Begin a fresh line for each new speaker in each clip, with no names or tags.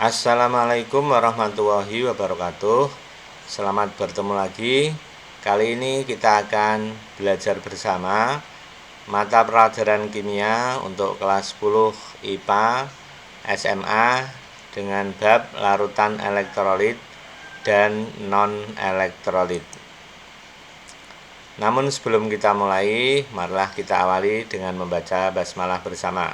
Assalamualaikum warahmatullahi wabarakatuh. Selamat bertemu lagi. Kali ini kita akan belajar bersama mata pelajaran kimia untuk kelas 10 IPA SMA dengan bab larutan elektrolit dan non-elektrolit. Namun sebelum kita mulai, marilah kita awali dengan membaca basmalah bersama.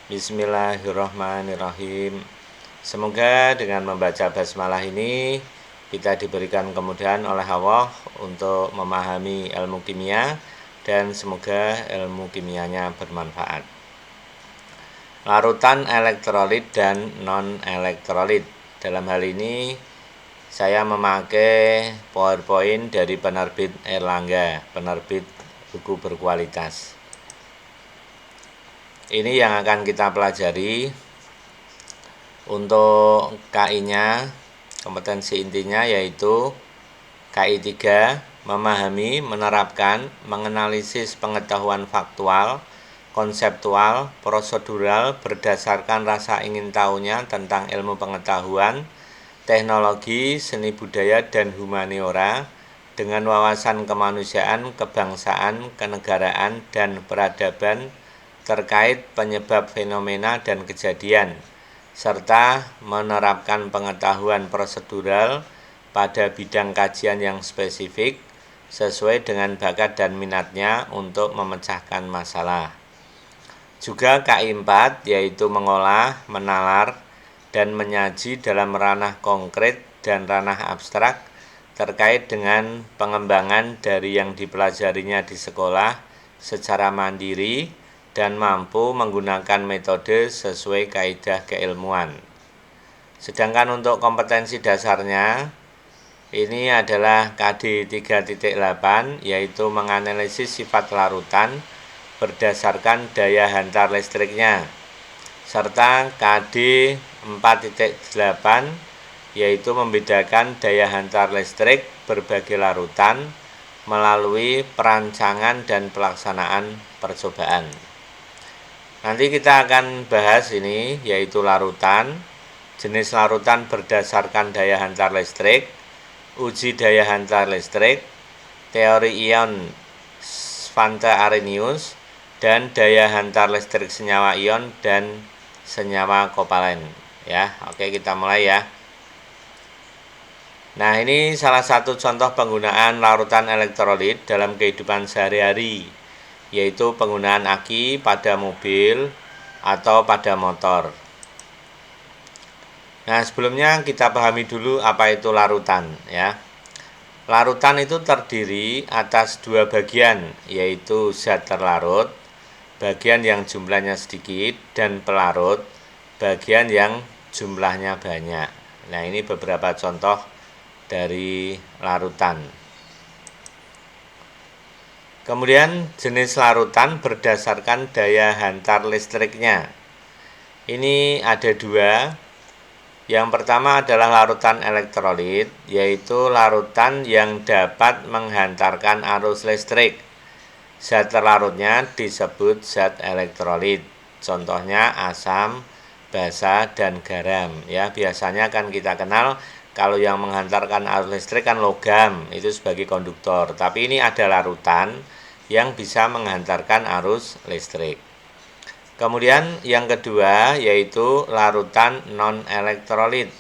Bismillahirrahmanirrahim. Semoga dengan membaca basmalah ini kita diberikan kemudahan oleh Allah untuk memahami ilmu kimia dan semoga ilmu kimianya bermanfaat. Larutan elektrolit dan non-elektrolit. Dalam hal ini saya memakai PowerPoint dari penerbit Erlangga, penerbit buku berkualitas. Ini yang akan kita pelajari. Untuk KI-nya, kompetensi intinya yaitu KI 3, memahami, menerapkan, menganalisis pengetahuan faktual, konseptual, prosedural berdasarkan rasa ingin tahunya tentang ilmu pengetahuan, teknologi, seni budaya, dan humaniora dengan wawasan kemanusiaan, kebangsaan, kenegaraan, dan peradaban terkait penyebab fenomena dan kejadian, serta menerapkan pengetahuan prosedural pada bidang kajian yang spesifik sesuai dengan bakat dan minatnya untuk memecahkan masalah. Juga KI 4 yaitu mengolah, menalar, dan menyaji dalam ranah konkret dan ranah abstrak terkait dengan pengembangan dari yang dipelajarinya di sekolah secara mandiri dan mampu menggunakan metode sesuai kaidah keilmuan. Sedangkan untuk kompetensi dasarnya, ini adalah KD 3.8, yaitu menganalisis sifat larutan berdasarkan daya hantar listriknya, serta KD 4.8, yaitu membedakan daya hantar listrik berbagai larutan melalui perancangan dan pelaksanaan percobaan. Nanti kita akan bahas ini, yaitu larutan, jenis larutan berdasarkan daya hantar listrik, uji daya hantar listrik, teori ion Svante Arrhenius, dan daya hantar listrik senyawa ion dan senyawa kovalen. Ya, oke, kita mulai ya. Nah, ini salah satu contoh penggunaan larutan elektrolit dalam kehidupan sehari-hari, yaitu penggunaan aki pada mobil atau pada motor. Nah, sebelumnya kita pahami dulu apa itu larutan ya. Larutan itu terdiri atas dua bagian, yaitu zat terlarut, bagian yang jumlahnya sedikit, dan pelarut, bagian yang jumlahnya banyak. Nah, ini beberapa contoh dari larutan. Kemudian jenis larutan berdasarkan daya hantar listriknya. Ini ada dua. Yang pertama adalah larutan elektrolit, yaitu larutan yang dapat menghantarkan arus listrik. Zat terlarutnya disebut zat elektrolit. Contohnya asam, basa, dan garam. Ya, biasanya kan kita kenal kalau yang menghantarkan arus listrik kan logam, itu sebagai konduktor. Tapi ini ada larutan yang bisa menghantarkan arus listrik. Kemudian yang kedua yaitu larutan non-elektrolit.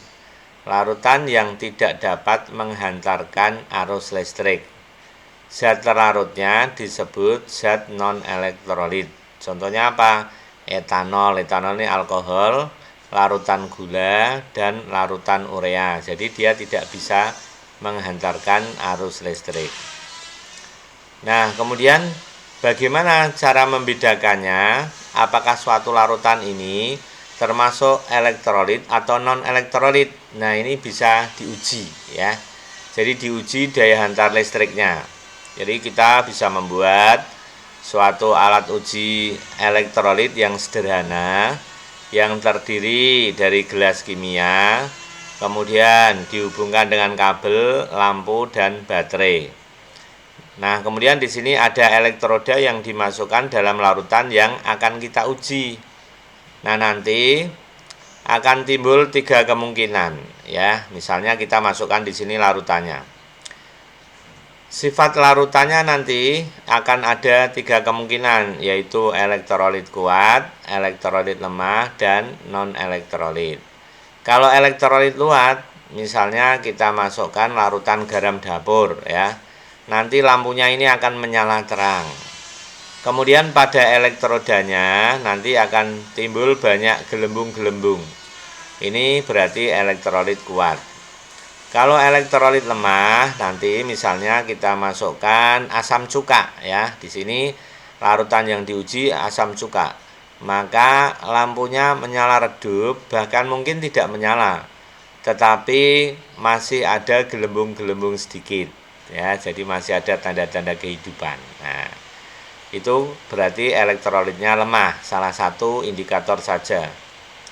Larutan yang tidak dapat menghantarkan arus listrik. Zat terlarutnya disebut zat non-elektrolit. Contohnya apa? Etanol. Etanol ini alkohol, larutan gula, dan larutan urea. Jadi dia tidak bisa menghantarkan arus listrik. Nah, kemudian bagaimana cara membedakannya? Apakah suatu larutan ini termasuk elektrolit atau non-elektrolit? Nah, ini bisa diuji ya. Jadi diuji daya hantar listriknya. Jadi kita bisa membuat suatu alat uji elektrolit yang sederhana yang terdiri dari gelas kimia, kemudian dihubungkan dengan kabel, lampu, dan baterai. Nah, kemudian di sini ada elektroda yang dimasukkan dalam larutan yang akan kita uji. Nah, nanti akan timbul 3 kemungkinan ya. Misalnya kita masukkan di sini larutannya. Sifat larutannya nanti akan ada 3 kemungkinan, yaitu elektrolit kuat, elektrolit lemah, dan non-elektrolit. Kalau elektrolit kuat, misalnya kita masukkan larutan garam dapur ya, nanti lampunya ini akan menyala terang. Kemudian pada elektrodanya nanti akan timbul banyak gelembung-gelembung. Ini berarti elektrolit kuat. Kalau elektrolit lemah, nanti misalnya kita masukkan asam cuka ya. Di sini larutan yang diuji asam cuka. Maka lampunya menyala redup, bahkan mungkin tidak menyala. Tetapi masih ada gelembung-gelembung sedikit ya. Jadi masih ada tanda-tanda kehidupan. Nah, itu berarti elektrolitnya lemah, salah satu indikator saja.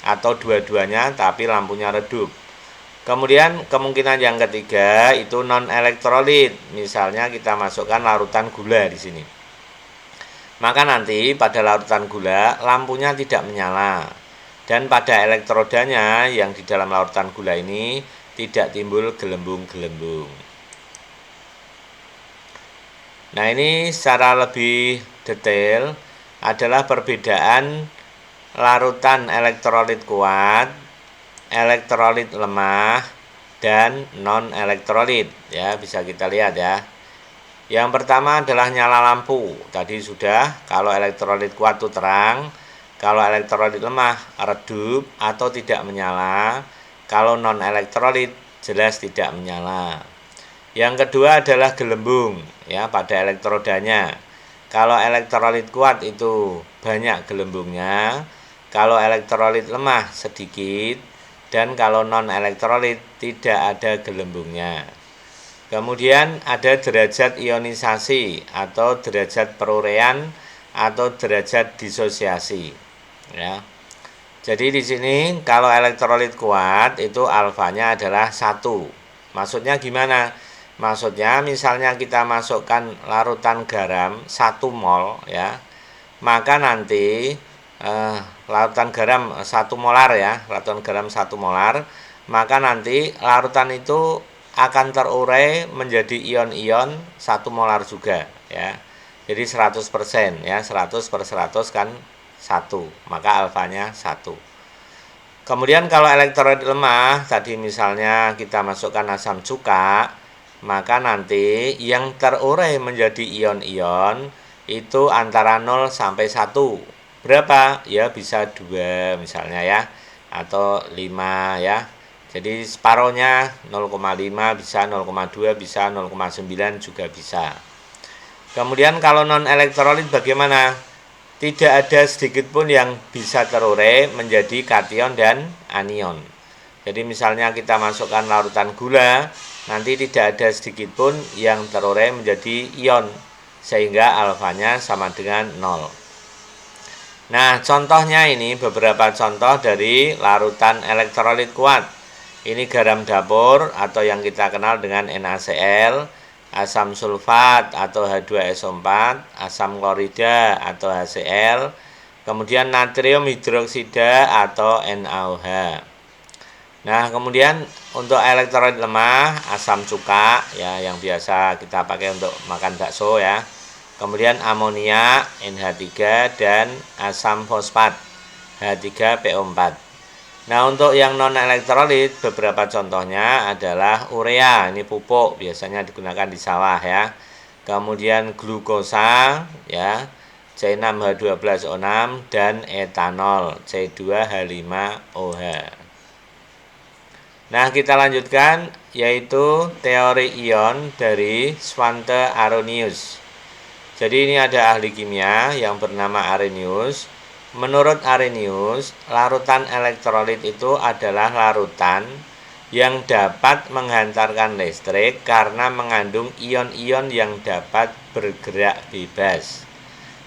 Atau dua-duanya tapi lampunya redup. Kemudian kemungkinan yang ketiga itu non-elektrolit. Misalnya kita masukkan larutan gula di sini. Maka nanti pada larutan gula lampunya tidak menyala. Dan pada elektrodanya yang di dalam larutan gula ini tidak timbul gelembung-gelembung. Nah, ini secara lebih detail adalah perbedaan larutan elektrolit kuat, elektrolit lemah, dan non-elektrolit ya, bisa kita lihat ya. Yang pertama adalah nyala lampu. Tadi sudah, kalau elektrolit kuat itu terang, kalau elektrolit lemah redup atau tidak menyala, kalau non-elektrolit jelas tidak menyala. Yang kedua adalah gelembung ya pada elektrodanya. Kalau elektrolit kuat itu banyak gelembungnya, kalau elektrolit lemah sedikit, dan kalau non-elektrolit tidak ada gelembungnya. Kemudian ada derajat ionisasi atau derajat perurean atau derajat disosiasi ya. Jadi di sini kalau elektrolit kuat itu alfanya adalah 1. Maksudnya gimana? Maksudnya misalnya kita masukkan larutan garam 1 mol ya, maka nanti larutan garam 1 molar ya, larutan garam 1 molar, maka nanti larutan itu akan terurai menjadi ion-ion 1 molar juga ya. Jadi 100% ya, 100 per 100 kan 1, maka alfanya 1. Kemudian kalau elektrolit lemah, tadi misalnya kita masukkan asam cuka, maka nanti yang terurai menjadi ion-ion itu antara 0 sampai 1. Berapa? Ya bisa 2 misalnya ya, atau 5 ya. Jadi separohnya 0,5 bisa, 0,2 bisa, 0,9 juga bisa. Kemudian kalau non-elektrolit bagaimana? Tidak ada sedikit pun yang bisa terurai menjadi kation dan anion. Jadi misalnya kita masukkan larutan gula, nanti tidak ada sedikit pun yang terurai menjadi ion, sehingga alfanya sama dengan 0. Nah, contohnya ini beberapa contoh dari larutan elektrolit kuat. Ini garam dapur atau yang kita kenal dengan NaCl, asam sulfat atau H2SO4, asam klorida atau HCl, kemudian natrium hidroksida atau NaOH. Nah, kemudian untuk elektrolit lemah, asam cuka ya yang biasa kita pakai untuk makan bakso ya. Kemudian amonia NH3 dan asam fosfat H3PO4. Nah, untuk yang non elektrolit beberapa contohnya adalah urea, ini pupuk biasanya digunakan di sawah ya. Kemudian glukosa ya, C6H12O6 dan etanol C2H5OH. Nah, kita lanjutkan yaitu teori ion dari Svante Arrhenius. Jadi ini ada ahli kimia yang bernama Arrhenius. Menurut Arrhenius, larutan elektrolit itu adalah larutan yang dapat menghantarkan listrik karena mengandung ion-ion yang dapat bergerak bebas.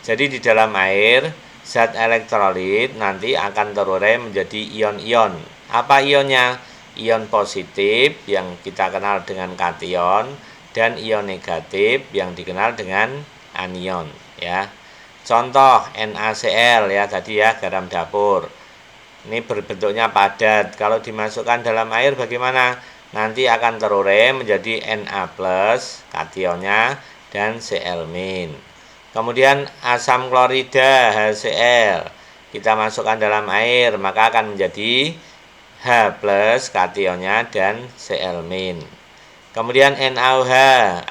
Jadi di dalam air, zat elektrolit nanti akan terurai menjadi ion-ion. Apa ionnya? Ion positif yang kita kenal dengan kation dan ion negatif yang dikenal dengan anion ya. Contoh NaCl ya tadi ya, garam dapur. Ini berbentuknya padat. Kalau dimasukkan dalam air bagaimana? Nanti akan terurai menjadi Na+, kationnya, dan Cl-. Kemudian asam klorida HCl kita masukkan dalam air, maka akan menjadi H+, kationnya, dan Cl-. Kemudian NaOH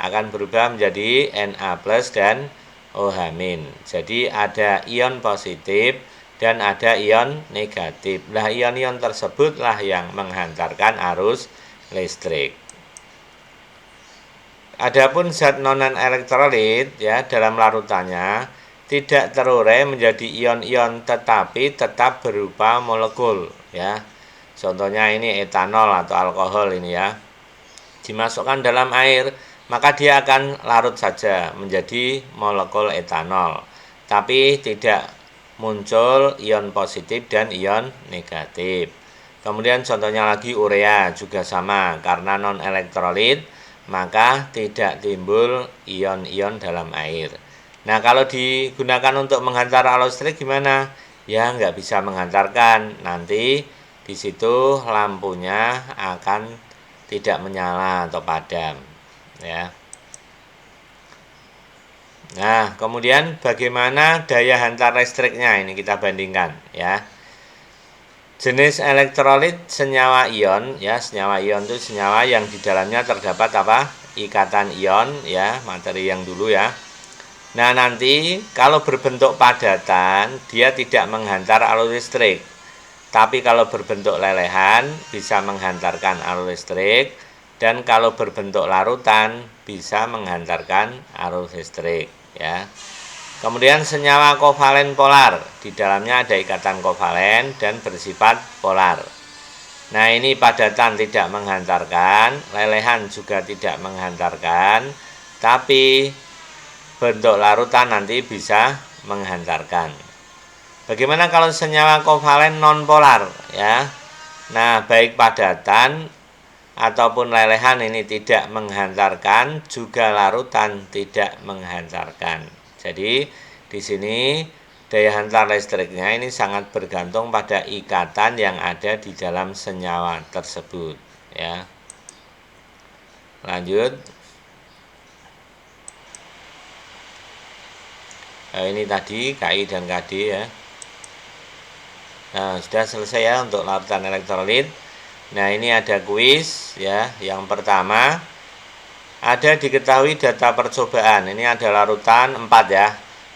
akan berubah menjadi Na+ dan OH-. Jadi ada ion positif dan ada ion negatif. Nah, ion-ion tersebutlah yang menghantarkan arus listrik. Adapun zat non-elektrolit ya dalam larutannya tidak terurai menjadi ion-ion tetapi tetap berupa molekul ya. Contohnya ini etanol atau alkohol ini ya. Dimasukkan dalam air, maka dia akan larut saja menjadi molekul etanol. Tapi tidak muncul ion positif dan ion negatif. Kemudian contohnya lagi urea juga sama, karena non-elektrolit maka tidak timbul ion-ion dalam air. Nah, kalau digunakan untuk menghantar arus listrik gimana? Ya nggak bisa menghantarkan, nanti di situ lampunya akan tidak menyala atau padam ya. Nah, kemudian bagaimana daya hantar listriknya ini kita bandingkan ya. Jenis elektrolit senyawa ion ya, senyawa ion itu senyawa yang di dalamnya terdapat apa? Ikatan ion ya, materi yang dulu ya. Nah, nanti kalau berbentuk padatan dia tidak menghantar arus listrik. Tapi kalau berbentuk lelehan bisa menghantarkan arus listrik, dan kalau berbentuk larutan bisa menghantarkan arus listrik ya. Kemudian senyawa kovalen polar, di dalamnya ada ikatan kovalen dan bersifat polar. Nah, ini padatan tidak menghantarkan, lelehan juga tidak menghantarkan, tapi bentuk larutan nanti bisa menghantarkan. Bagaimana kalau senyawa kovalen nonpolar ya? Nah, baik padatan ataupun lelehan ini tidak menghantarkan, juga larutan tidak menghantarkan. Jadi di sini daya hantar listriknya ini sangat bergantung pada ikatan yang ada di dalam senyawa tersebut ya. Lanjut. Nah, ini tadi Ki dan Kd ya. Nah, sudah selesai ya untuk larutan elektrolit. Nah, ini ada kuis ya. Yang pertama ada diketahui data percobaan. Ini ada larutan 4 ya.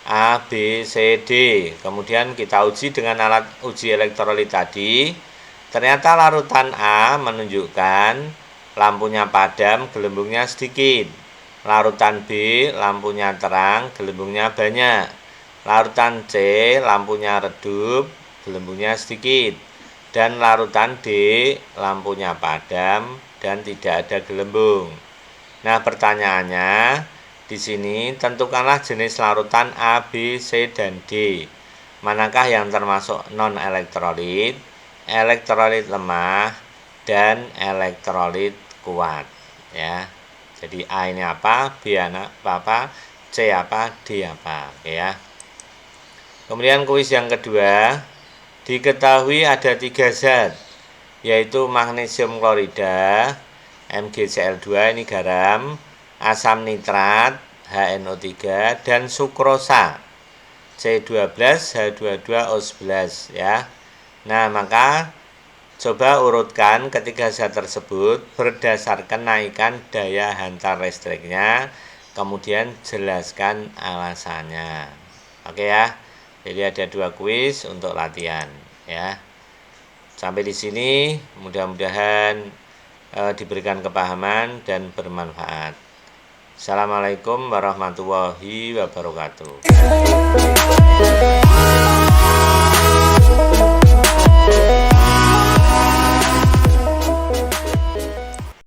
A, B, C, D. Kemudian kita uji dengan alat uji elektrolit tadi. Ternyata larutan A menunjukkan lampunya padam, gelembungnya sedikit. Larutan B lampunya terang, gelembungnya banyak. Larutan C lampunya redup, gelembungnya sedikit. Dan larutan D lampunya padam dan tidak ada gelembung. Nah, pertanyaannya di sini tentukanlah jenis larutan A, B, C, dan D. Manakah yang termasuk non-elektrolit, elektrolit lemah, dan elektrolit kuat ya. Jadi A ini apa, B apa, C apa, D apa ya. Kemudian kuis yang kedua, diketahui ada 3 zat, yaitu magnesium klorida, MgCl2 ini garam, asam nitrat, HNO3, dan sukrosa, C12H22O11 ya. Nah, maka coba urutkan ketiga zat tersebut berdasarkan naikan daya hantar listriknya, kemudian jelaskan alasannya. Oke ya. Jadi ada 2 kuis untuk latihan ya. Sampai di sini mudah-mudahan diberikan kepahaman dan bermanfaat. Assalamualaikum warahmatullahi wabarakatuh.